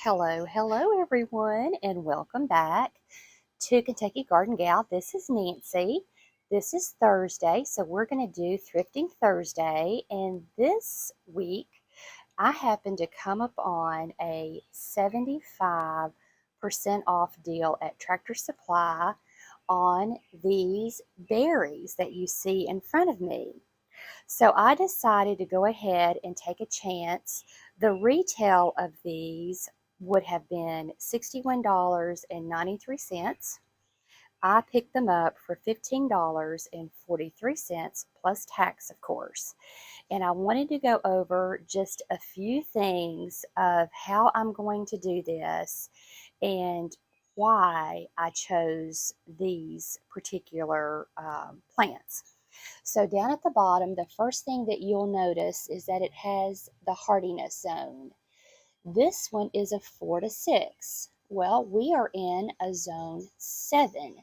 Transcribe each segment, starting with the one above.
Hello everyone, and welcome back to Kentucky Garden Gal. This is Nancy. This is Thursday, so we're going to do Thrifting Thursday, and this week I happened to come up on a 75% off deal at Tractor Supply on these berries that you see in front of me. So I decided to go ahead and take a chance. The retail of these would have been $61.93. I picked them up for $15.43 plus tax, of course. And I wanted to go over just a few things of how I'm going to do this and why I chose these particular plants. So down at the bottom, the first thing that you'll notice is that it has the hardiness zone. This one is a 4 to 6. Well, we are in a zone 7.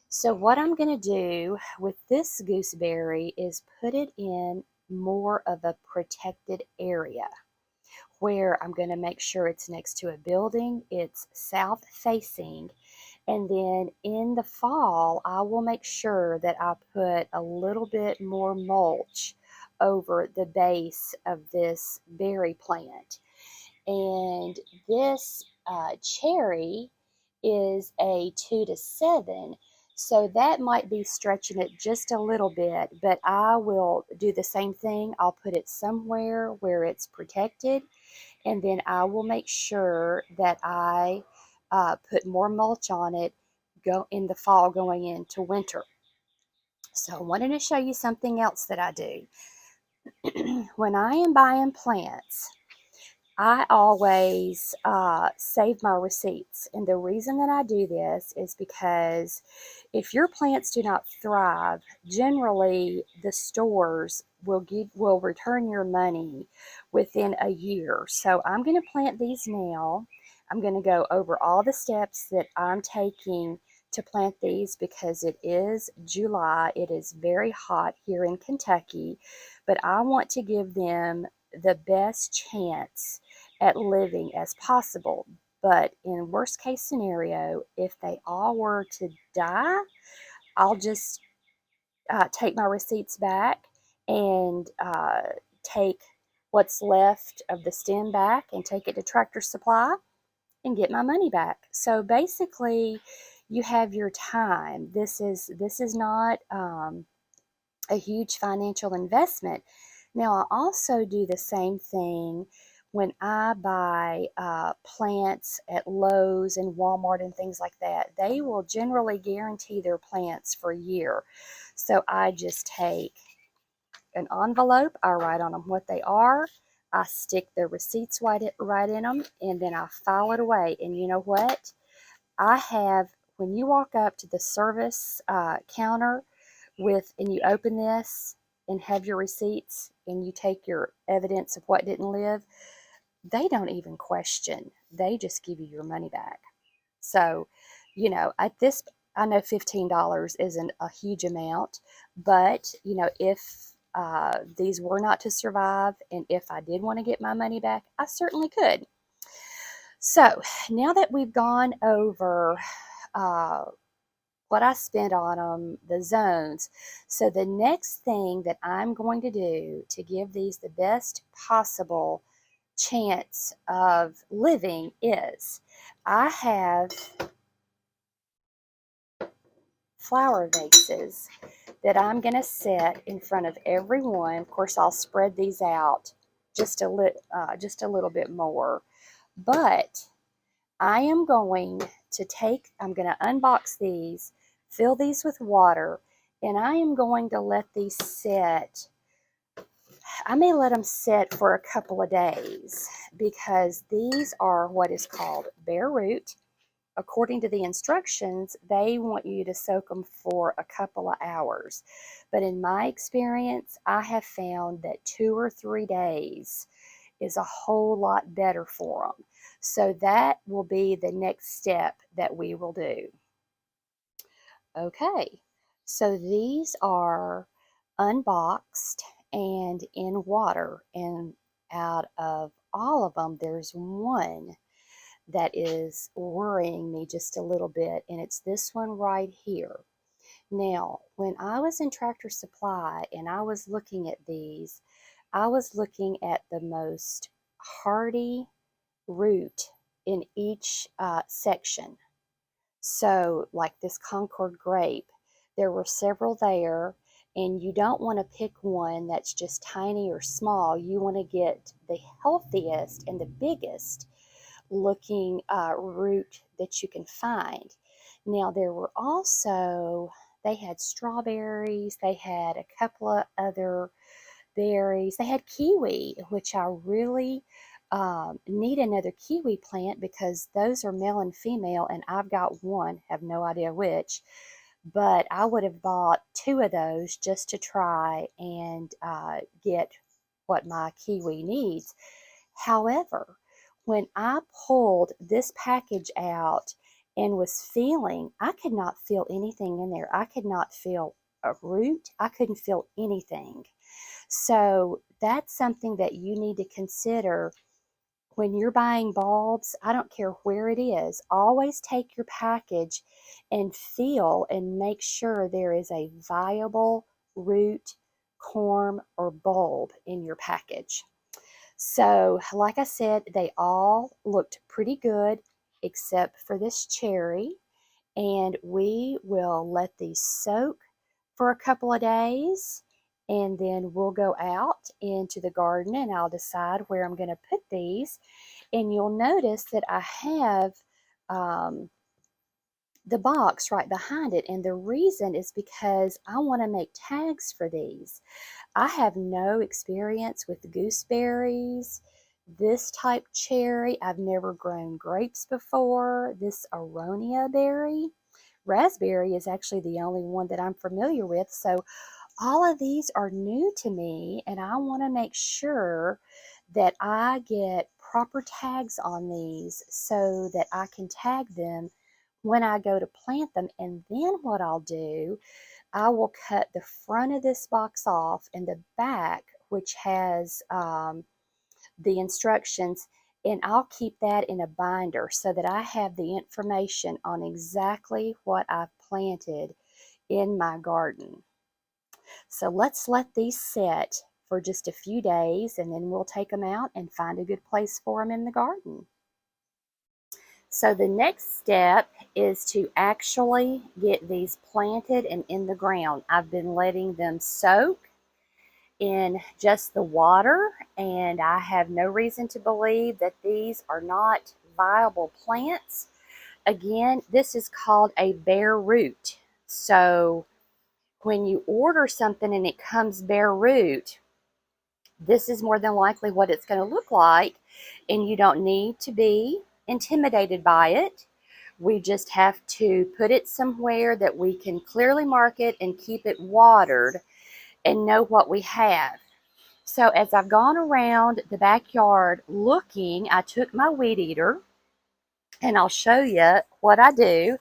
So what I'm going to do with this gooseberry is put it in more of a protected area where I'm going to make sure it's next to a building, it's south facing, and then in the fall, I will make sure that I put a little bit more mulch over the base of this berry plant. And this cherry is a 2 to 7. So that might be stretching it just a little bit, but I will do the same thing. I'll put it somewhere where it's protected, and then I will make sure that I put more mulch on it go in the fall going into winter. So I wanted to show you something else that I do. When I am buying plants, I always save my receipts. And the reason that I do this is because if your plants do not thrive, generally the stores will return your money within a year. So I'm going to plant these now. I'm going to go over all the steps that I'm taking to plant these because it is July. It is very hot here in Kentucky, but I want to give them the best chance at living as possible. But in worst case scenario, if they all were to die, I'll just take my receipts back and take what's left of the stem back and take it to Tractor Supply and get my money back. So basically, you have your time. This is not a huge financial investment. Now, I also do the same thing when I buy plants at Lowe's and Walmart and things like that. They will generally guarantee their plants for a year. So I just take an envelope, I write on them what they are, I stick the receipts right in them, and then I file it away. And you know what? When you walk up to the service counter and you open this and have your receipts and you take your evidence of what didn't live, they don't even question. They just give you your money back. So, at this, I know $15 isn't a huge amount, but, if these were not to survive and if I did want to get my money back, I certainly could. So, now that we've gone over what I spent on them, the zones. So the next thing that I'm going to do to give these the best possible chance of living is I have flower vases that I'm going to set in front of everyone. Of course, I'll spread these out just a little bit more, but I'm going to unbox these, fill these with water, and I am going to let these set. I may let them sit for a couple of days because these are what is called bare root. According to the instructions, they want you to soak them for a couple of hours. But in my experience, I have found that 2 or 3 days is a whole lot better for them. So that will be the next step that we will do. Okay, so these are unboxed and in water, and out of all of them, there's one that is worrying me just a little bit, and it's this one right here. Now, when I was in Tractor Supply and I was looking at these, I was looking at the most hardy root in each section. So, like this Concord grape, there were several there, and you don't want to pick one that's just tiny or small. You want to get the healthiest and the biggest looking root that you can find. Now, there were also, they had strawberries, they had a couple of other berries. They had kiwi, which I really need another kiwi plant because those are male and female, and I've got one, have no idea which, but I would have bought two of those just to try and get what my kiwi needs. However, when I pulled this package out and was feeling, I could not feel anything in there. I could not feel a root. I couldn't feel anything. So that's something that you need to consider when you're buying bulbs. I don't care where it is. Always take your package and feel and make sure there is a viable root, corm, or bulb in your package. So, like I said, they all looked pretty good except for this cherry. And we will let these soak for a couple of days, and then we'll go out into the garden and I'll decide where I'm going to put these. And you'll notice that I have um, the box right behind it, and the reason is because I want to make tags for these. I have no experience with gooseberries, this type cherry. I've never grown grapes before. This aronia berry. Raspberry is actually the only one that I'm familiar with. So all of these are new to me, and I want to make sure that I get proper tags on these so that I can tag them when I go to plant them. And then what I'll do, I will cut the front of this box off and the back, which has the instructions, and I'll keep that in a binder so that I have the information on exactly what I've planted in my garden. So let's let these set for just a few days, and then we'll take them out and find a good place for them in the garden. So the next step is to actually get these planted and in the ground. I've been letting them soak in just the water, and I have no reason to believe that these are not viable plants. Again, this is called a bare root. So when you order something and it comes bare root, this is more than likely what it's going to look like, and you don't need to be intimidated by it. We just have to put it somewhere that we can clearly mark it and keep it watered and know what we have. So as I've gone around the backyard looking, I took my weed eater, and I'll show you what I do.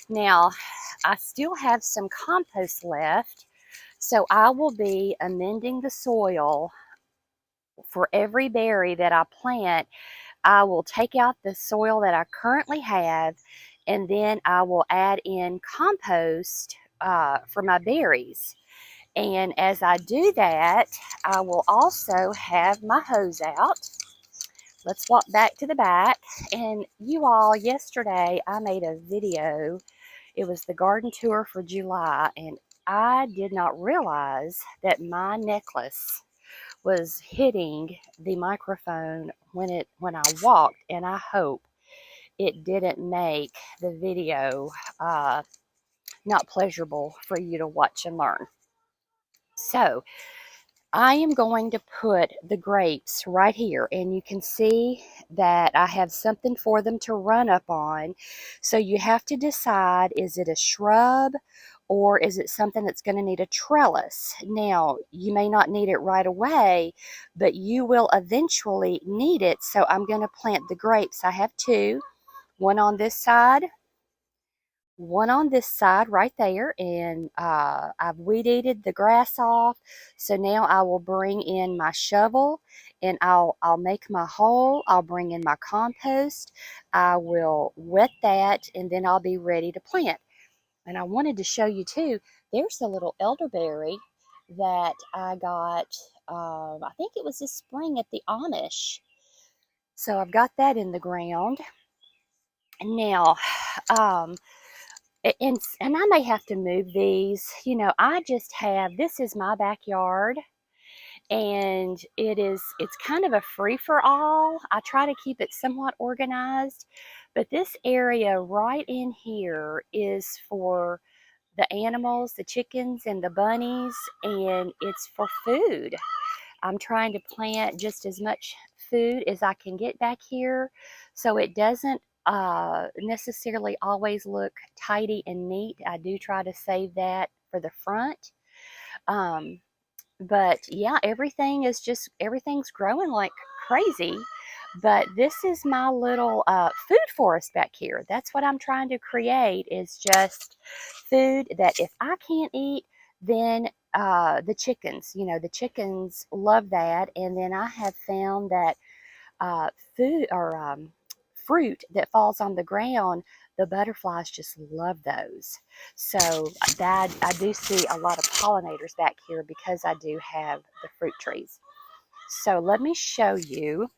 Now, I still have some compost left, so I will be amending the soil for every berry that I plant. I will take out the soil that I currently have, and then I will add in compost for my berries. And as I do that, I will also have my hose out. Let's walk back to the back. And you all, yesterday I made a video. It was the garden tour for July, and I did not realize that my necklace was hitting the microphone when I walked, and I hope it didn't make the video not pleasurable for you to watch and learn. So I am going to put the grapes right here, and you can see that I have something for them to run up on. So you have to decide, is it a shrub or is it something that's going to need a trellis? Now, you may not need it right away, but you will eventually need it. So I'm going to plant the grapes. I have two, one on this side, one on this side right there, and I've weed eated the grass off. So now I will bring in my shovel and I'll make my hole. I'll bring in my compost. I will wet that, and then I'll be ready to plant. And I wanted to show you too, there's a little elderberry that I got, I think it was this spring at the Amish. So I've got that in the ground. Now, um, and I may have to move these. You know, I just have, this is my backyard, and it's kind of a free for all. I try to keep it somewhat organized, but this area right in here is for the animals, the chickens and the bunnies, and it's for food. I'm trying to plant just as much food as I can get back here, so it doesn't necessarily always look tidy and neat. I do try to save that for the front. Um, but yeah, everything's growing like crazy. But this is my little food forest back here. That's what I'm trying to create, is just food that if I can't eat, then the chickens, the chickens love that. And then I have found that uh, food or fruit that falls on the ground, the butterflies just love those. So that I do see a lot of pollinators back here because I do have the fruit trees. So let me show you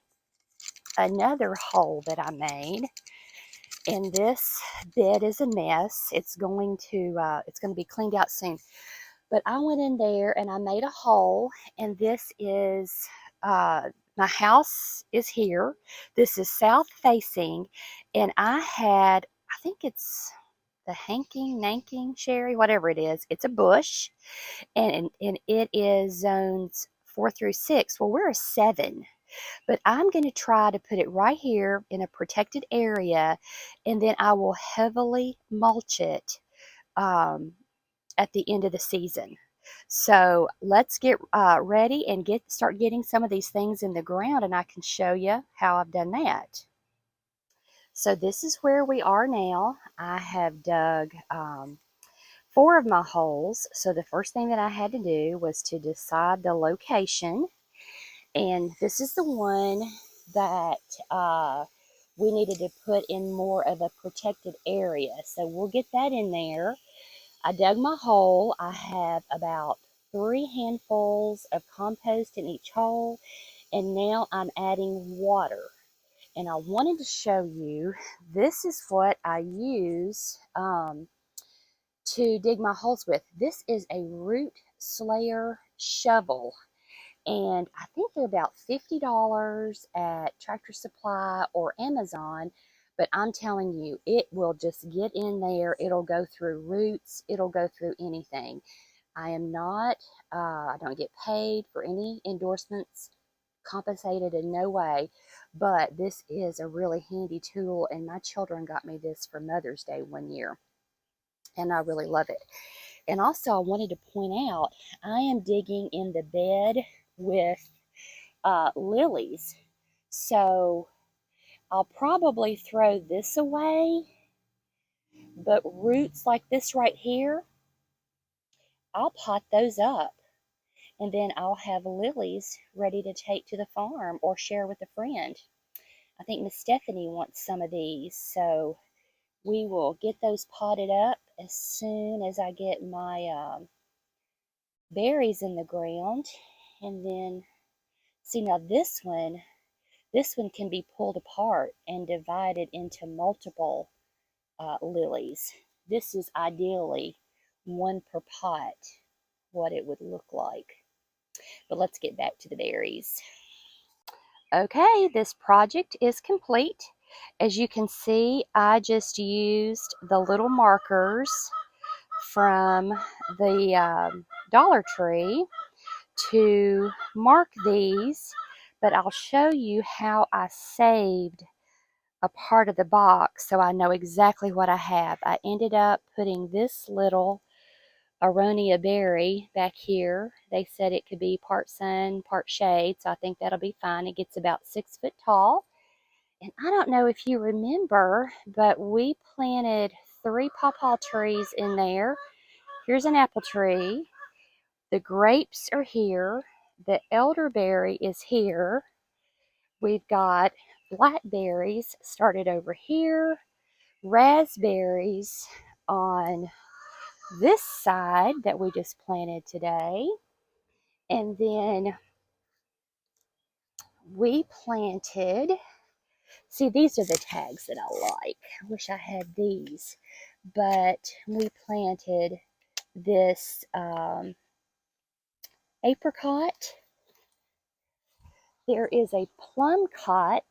another hole that I made. And this bed is a mess. It's going to be cleaned out soon. But I went in there and I made a hole, and this is my house is here. This is south facing, and I think it's the hanking, nanking, sherry, whatever it is. It's a bush, and it is zones 4 through 6. Well, we're a 7. But I'm going to try to put it right here in a protected area, and then I will heavily mulch it at the end of the season. So let's get ready and start getting some of these things in the ground, and I can show you how I've done that. So this is where we are now. I have dug 4 of my holes. So the first thing that I had to do was to decide the location. And this is the one that we needed to put in more of a protected area. So we'll get that in there. I dug my hole. I have about 3 handfuls of compost in each hole. And now I'm adding water. And I wanted to show you, this is what I use to dig my holes with. This is a root slayer shovel. And I think they're about $50 at Tractor Supply or Amazon. But I'm telling you, it will just get in there. It'll go through roots. It'll go through anything. I don't get paid for any endorsements, compensated in no way. But this is a really handy tool. And my children got me this for Mother's Day one year. And I really love it. And also, I wanted to point out, I am digging in the bed with lilies. So I'll probably throw this away, but roots like this right here, I'll pot those up, and then I'll have lilies ready to take to the farm or share with a friend. I think Miss Stephanie wants some of these, so we will get those potted up as soon as I get my berries in the ground. And then, see, now this one can be pulled apart and divided into multiple lilies. This is ideally 1 per pot, what it would look like. But let's get back to the berries. Okay, this project is complete. As you can see, I just used the little markers from the Dollar Tree to mark these, but I'll show you how I saved a part of the box so I know exactly what I have. I ended up putting this little aronia berry back here. They said it could be part sun, part shade, so I think that'll be fine. It gets about 6 foot tall. And I don't know if you remember, but we planted 3 pawpaw trees in there. Here's an apple tree. The grapes are here. The elderberry is here. We've got blackberries started over here, raspberries on this side that we just planted today, and then we planted, see, these are the tags that I like. I wish I had these, but we planted this apricot. There is a plum cot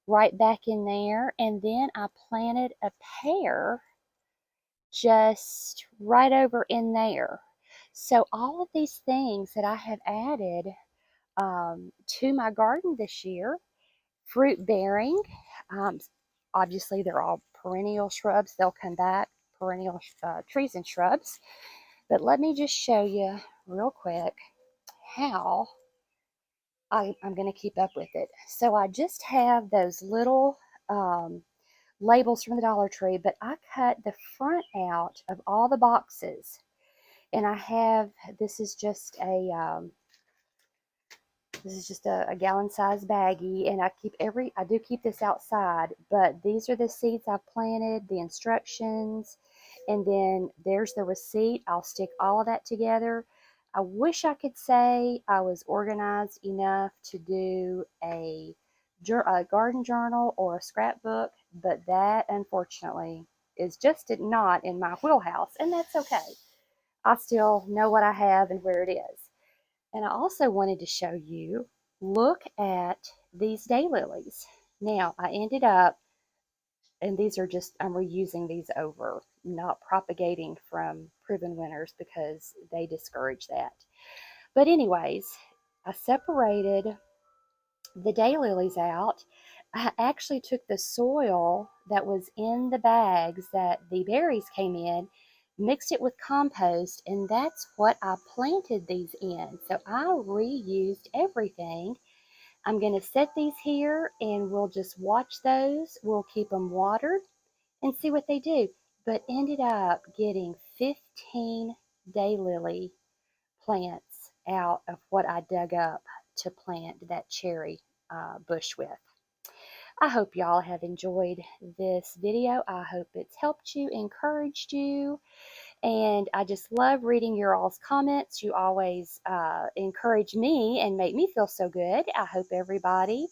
right back in there, and then I planted a pear just right over in there. So all of these things that I have added to my garden this year, fruit bearing, um, obviously they're all perennial shrubs. They'll come back, perennial trees and shrubs. But let me just show you real quick how I'm going to keep up with it. So I just have those little labels from the Dollar Tree, but I cut the front out of all the boxes. And I have, this is just a gallon size baggie, and I do keep this outside, but these are the seeds I've planted, the instructions, and then there's the receipt. I'll stick all of that together. I wish I could say I was organized enough to do a garden journal or a scrapbook, but that unfortunately is just not in my wheelhouse, and that's okay. I still know what I have and where it is. And I also wanted to show you, look at these daylilies. Now, I ended up, and these are just, I'm reusing these over, not propagating from proven winners because they discourage that. But anyways, I separated the daylilies out. I actually took the soil that was in the bags that the berries came in, mixed it with compost, and that's what I planted these in. So I reused everything. I'm going to set these here and we'll just watch those. We'll keep them watered and see what they do. But ended up getting 15 daylily plants out of what I dug up to plant that cherry bush with. I hope y'all have enjoyed this video. I hope it's helped you, encouraged you, and I just love reading your all's comments. You always encourage me and make me feel so good. I hope everybody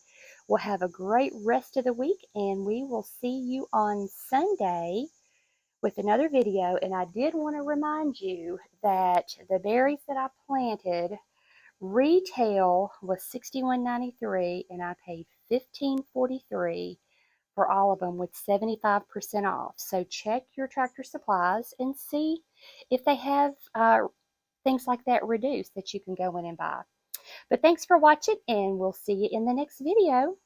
will have a great rest of the week, and we will see you on Sunday with another video. And I did want to remind you that the berries that I planted, retail was $61.93, and I paid $15.43 for all of them with 75% off. So check your Tractor Supplies and see if they have things like that reduced that you can go in and buy. But thanks for watching, and we'll see you in the next video.